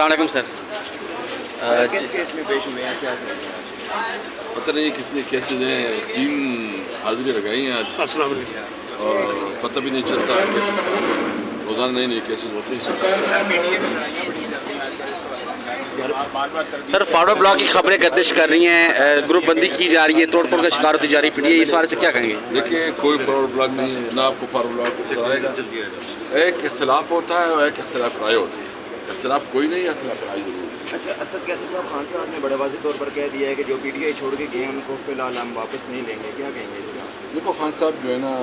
السلام علیکم سر. کس کیس میں پیش ہوئے ہیں, کیا پتہ نہیں کتنے کیسز ہیں, 3 حاضری لگائی ہیں آج, اور پتہ بھی نہیں چلتا روزانہ نئے نئے کیسز ہوتے ہیں. سر فارورڈ بلاک کی خبریں گردش کر رہی ہیں, گروپ بندی کی جا رہی ہے, توڑ پھوڑ کا شکار ہوتی جا رہی ہے پی ٹی آئی, اس بارے سے کیا کہیں گے؟ دیکھیں کوئی فارورڈ بلاک نہیں ہے, نہ آپ کو فارورڈ بلاک نظر آئے گا. ایک اختلاف ہوتا ہے اور ایک اختلاف رائے ہوتی ہے. اختلاف کوئی نہیں ہے, اختلاف رائے ضرور ہے. اچھا, اسد کیسر صاحب خان صاحب نے بڑے واضح طور پر کہہ دیا ہے کہ جو پی ٹی آئی چھوڑ کے گئے ہیں ان کو فی الحال ہم واپس نہیں لیں گے, کیا کہیں گے اس کا؟ دیکھو خان صاحب جو ہے نا,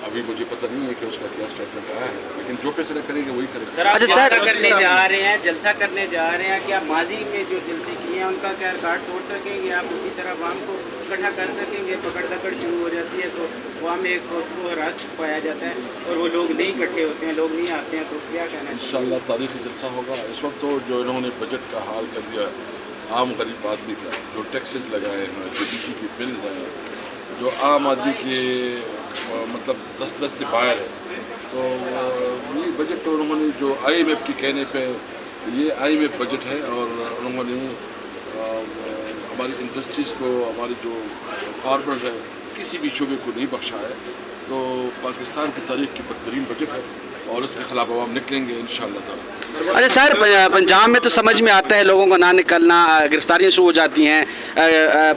ابھی مجھے پتہ نہیں ہے کہ اس کا کیا اسٹیٹمنٹ آیا ہے, لیکن جو فیصلہ کریں گے وہی کریں گے. سر جلسہ کرنے جا رہے ہیں, جلسہ کرنے جا رہے ہیں, کیا ماضی میں جو جلسے کیے ہیں ان کا کیا ریکارڈ توڑ سکیں گے آپ؟ اسی طرح عوام کو اکٹھا کر سکیں گے؟ پکڑ دکڑ شروع ہو جاتی ہے تو عوام میں ایک کو رس پایا جاتا ہے اور وہ لوگ نہیں اکٹھے ہوتے ہیں, لوگ نہیں آتے ہیں, تو کیا کہنا ہے؟ انشاءاللہ تاریخی جلسہ ہوگا. اس وقت تو جو انہوں نے بجٹ کا حال کر دیا عام غریب آدمی کا, جو ٹیکسز لگائے ہیں, جو بجلی کی بل ہیں, جو عام آدمی کے مطلب دسترس سے باہر ہے, تو یہ بجٹ تو انہوں نے جو آئی ایم ایف کے کہنے پہ, یہ آئی ایم ایف بجٹ ہے, اور انہوں نے ہماری انڈسٹریز کو, ہمارے جو فارمرز ہیں, کسی بھی شعبے کو نہیں بخشا ہے. تو پاکستان کی تاریخ کی بدترین بجٹ ہے, اور اس کے خلاف عوام نکلیں گے انشاءاللہ تعالی. اچھا سر, پنجاب میں تو سمجھ میں آتا ہے لوگوں کا نہ نکلنا, گرفتاریاں شروع ہو جاتی ہیں,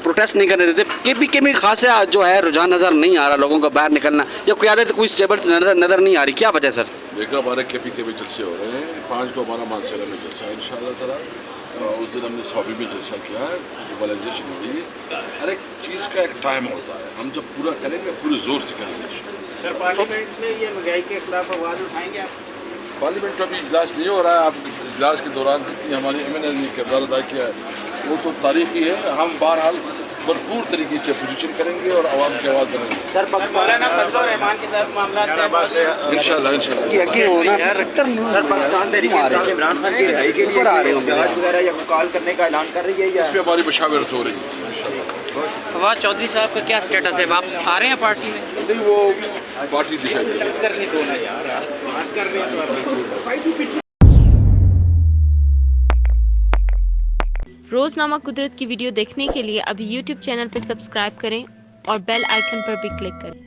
پروٹیسٹ نہیں کرنے دیتے. کے پی کے میں خاصا جو ہے رجحان نظر نہیں آ رہا لوگوں کا باہر نکلنا, یا قیادت کوئی اسٹیبل نظر نہیں آ رہی, کیا وجہ سر؟ دیکھا ہمارے کے پی کے میں جلسے ہو رہے ہیں, 5 کو ہمارا مانسیرا میں جلسہ ہے انشاءاللہ تعالی. اس دن ہم نے صوبی میں جلسہ کیا ہے, گلوبلائزیشن ہو رہی ہے. ہر ایک چیز کا ایک ٹائم ہوتا ہے, ہم جب پورا کریں گے پورے زور سے کریں گے. سر پارلیمنٹ میں یہ مہنگائی کے خلاف آواز اٹھائیں گے آپ؟ پارلیمنٹ کا بھی اجلاس نہیں ہو رہا ہے. اب اجلاس کے دوران جتنی ہماری ایم این اے نے کردار ادا کیا ہے وہ تو تاریخی ہے. ہم بہرحال بھرپور طریقے سے اپوزیشن کریں گے اور عوام کی آواز بنیں گے. سر مولانا فضل الرحمان کے ساتھ معاملات انشاءاللہ. سر پاکستان تحریک انصاف عمران خان کی رہائی کے لیے جہاز وغیرہ یا کال کرنے کا اعلان کر رہی ہے, یا اس پہ ہماری مشاورت ہو رہی ہے انشاءاللہ. فواد چودھری صاحب کا کیا سٹیٹس ہے, واپس آ رہے ہیں پارٹی میں؟ نہیں, وہ پارٹی ڈیسائڈ کرنے دو نا یار, بات کر رہے ہیں. روزنامہ قدرت کی ویڈیو دیکھنے کے لیے ابھی یوٹیوب چینل پر سبسکرائب کریں اور بیل آئیکن پر بھی کلک کریں.